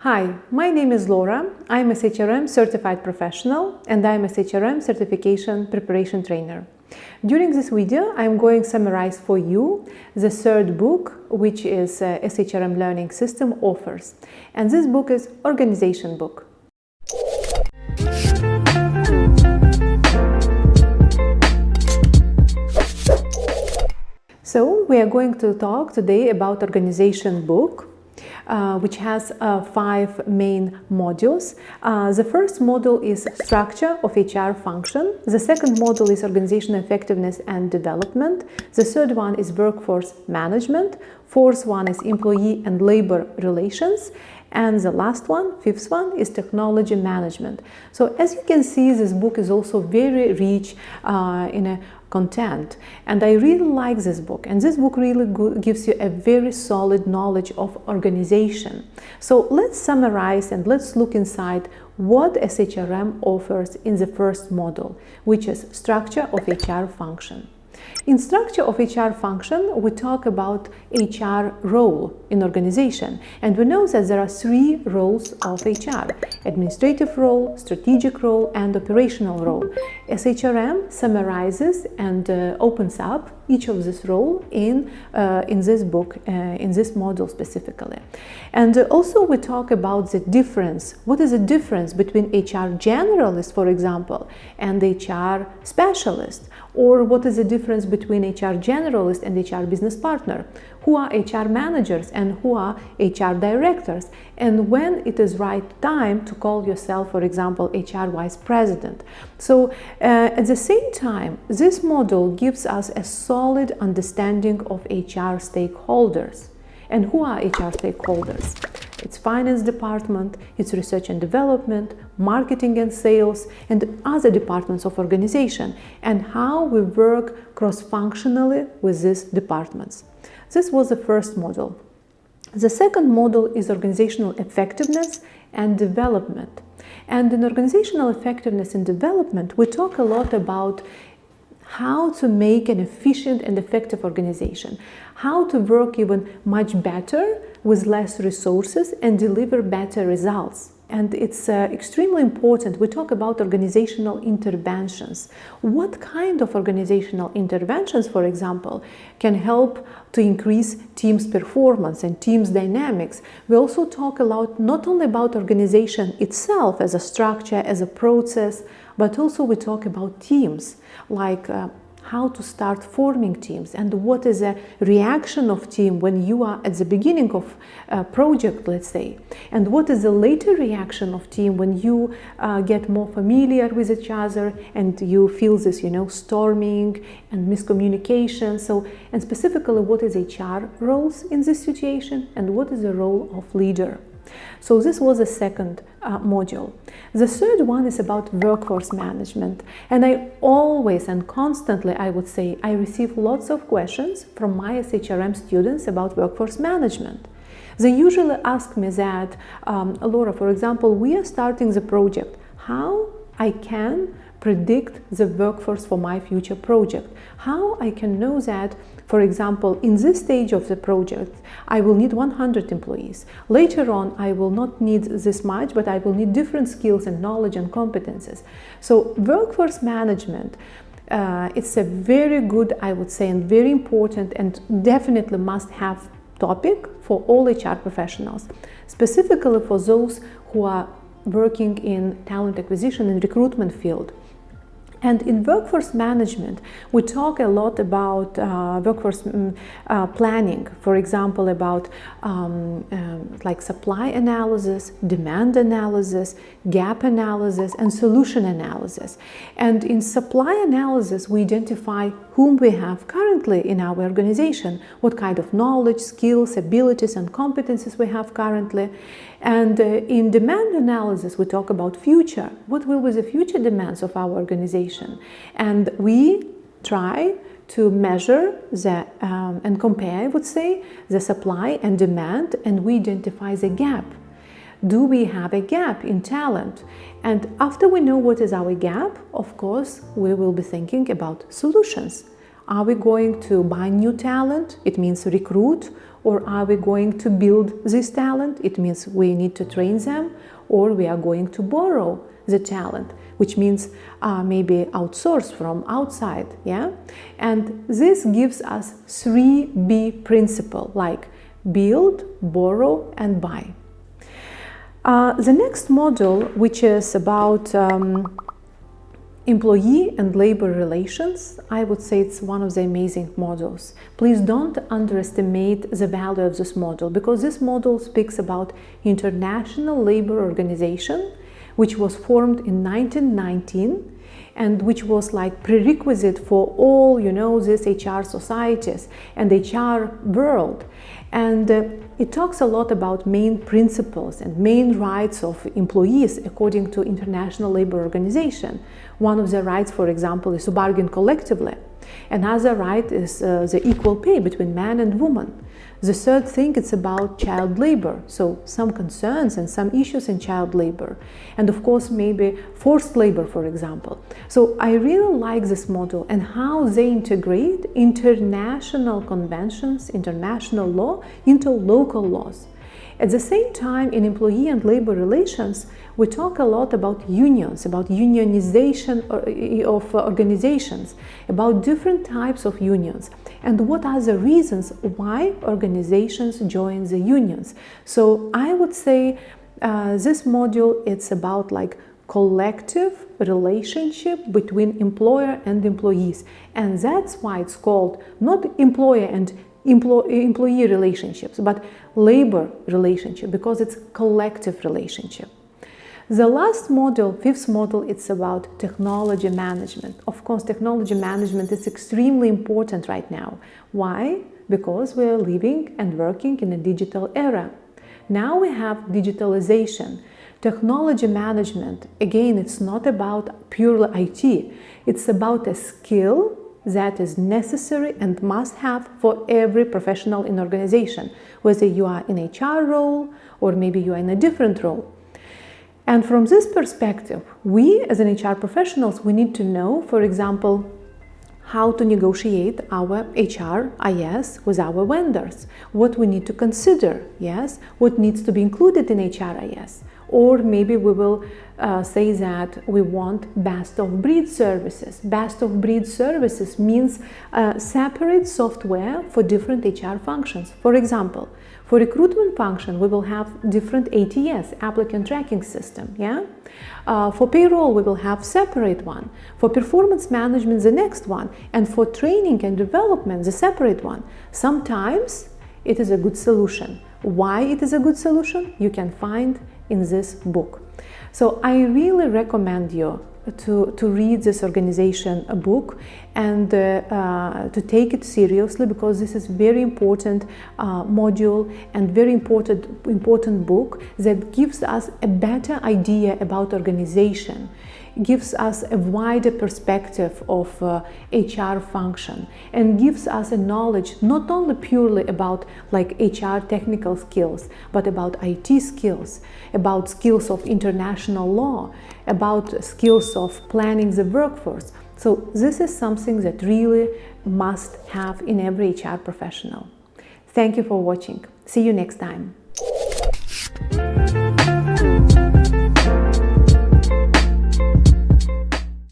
Hi, my name is Laura. I'm a SHRM certified professional and I'm a SHRM certification preparation trainer. During this video, I'm going to summarize for you the third book, which is SHRM Learning System offers. And this book is Organization Book. So we are going to talk today about Organization Book, which has 5 main modules. The first module is structure of HR function. The second module is organizational effectiveness and development. The third one is workforce management. Fourth one is employee and labor relations. And the last one, fifth one, is technology management. So as you can see, this book is also very rich in a content, and I really like this book, and this book really gives you a very solid knowledge of organization. So let's summarize and let's look inside what SHRM offers in the first module, which is structure of HR function. In structure of HR function, we talk about HR role in organization, and we know that there are 3 roles of HR: administrative role, strategic role, and operational role. SHRM summarizes and opens up each of this role in this book, in this module specifically. And also we talk about the difference. What is the difference between HR generalist, for example, and HR specialist? Or what is the difference between HR generalist and HR business partner? Who are HR managers and who are HR directors? And when it is right time to call yourself, for example, HR vice president. So at the same time, this module gives us a solid understanding of HR stakeholders. And who are HR stakeholders? It's finance department, it's research and development, marketing and sales, and other departments of organization, and how we work cross-functionally with these departments. This was the first module. The second module is organizational effectiveness and development. And in organizational effectiveness and development, we talk a lot about how to make an efficient and effective organization, how to work even much better with less resources and deliver better results. And it's extremely important. We talk about organizational interventions. What kind of organizational interventions, for example, can help to increase team's performance and team's dynamics? We also talk a lot not only about organization itself as a structure, as a process, but also we talk about teams, like how to start forming teams and what is a reaction of team when you are at the beginning of a project, let's say, and what is the later reaction of team when you get more familiar with each other and you feel this, storming and miscommunication. So, and specifically, what is HR roles in this situation and what is the role of leader? So this was the second module. The third one is about workforce management. And I always and constantly, I would say, I receive lots of questions from my SHRM students about workforce management. They usually ask me that, Laura, for example, we are starting the project. How I can predict the workforce for my future project? How I can know that, for example, in this stage of the project, I will need 100 employees. Later on, I will not need this much, but I will need different skills and knowledge and competences. So workforce management, it's a very good, I would say, and very important and definitely must-have topic for all HR professionals, specifically for those who are working in talent acquisition and recruitment field. And in workforce management, we talk a lot about workforce planning, for example, about like supply analysis, demand analysis, gap analysis, and solution analysis. And in supply analysis, we identify whom we have currently in our organization, what kind of knowledge, skills, abilities, and competencies we have currently. And in demand analysis, we talk about future. What will be the future demands of our organization? And we try to measure the and compare, I would say, the supply and demand, and we identify the gap. Do we have a gap in talent? And after we know what is our gap, of course, we will be thinking about solutions. Are we going to buy new talent? It means recruit, or are we going to build this talent? It means we need to train them, or we are going to borrow the talent, which means maybe outsource from outside, yeah? And this gives us 3B principle, like build, borrow, and buy. The next module, which is about employee and labor relations, I would say it's one of the amazing modules. Please don't underestimate the value of this module, because this module speaks about International Labor Organization, which was formed in 1919 and which was like prerequisite for all, you know, these HR societies and HR world. And it talks a lot about main principles and main rights of employees according to International Labor Organization. One of the rights, for example, is to bargain collectively. Another right is the equal pay between man and woman. The third thing, it's about child labor, so some concerns and some issues in child labor. And of course, maybe forced labor, for example. So I really like this model and how they integrate international conventions, international law into local laws. At the same time, in employee and labor relations, we talk a lot about unions, about unionization of organizations, about different types of unions, and what are the reasons why organizations join the unions. So I would say this module, it's about like collective relationship between employer and employees, and that's why it's called not employer and employee relationships, but labor relationship, because it's collective relationship. The last module, fifth module, it's about technology management. Of course, technology management is extremely important right now. Why? Because we are living and working in a digital era. Now we have digitalization. Technology management, again, it's not about purely IT. It's about a skill that is necessary and must have for every professional in organization, whether you are in HR role or maybe you are in a different role. And from this perspective, we as an HR professionals, we need to know, for example, how to negotiate our HRIS with our vendors, what we need to consider, yes, what needs to be included in HRIS. Or maybe we will say that we want best of breed services. Best of breed services means separate software for different HR functions. For example, for recruitment function, we will have different ATS, applicant tracking system, yeah? For payroll, we will have separate one. For performance management, the next one. And for training and development, the separate one. Sometimes it is a good solution. Why it is a good solution? You can find in this book. So I really recommend you to read this organization book and to take it seriously, because this is very important module and very important book that gives us a better idea about organization, gives us a wider perspective of HR function, and gives us a knowledge not only purely about like HR technical skills, but about IT skills, about skills of international law, about skills of planning the workforce. So this is something that really must have in every HR professional. Thank you for watching. See you next time.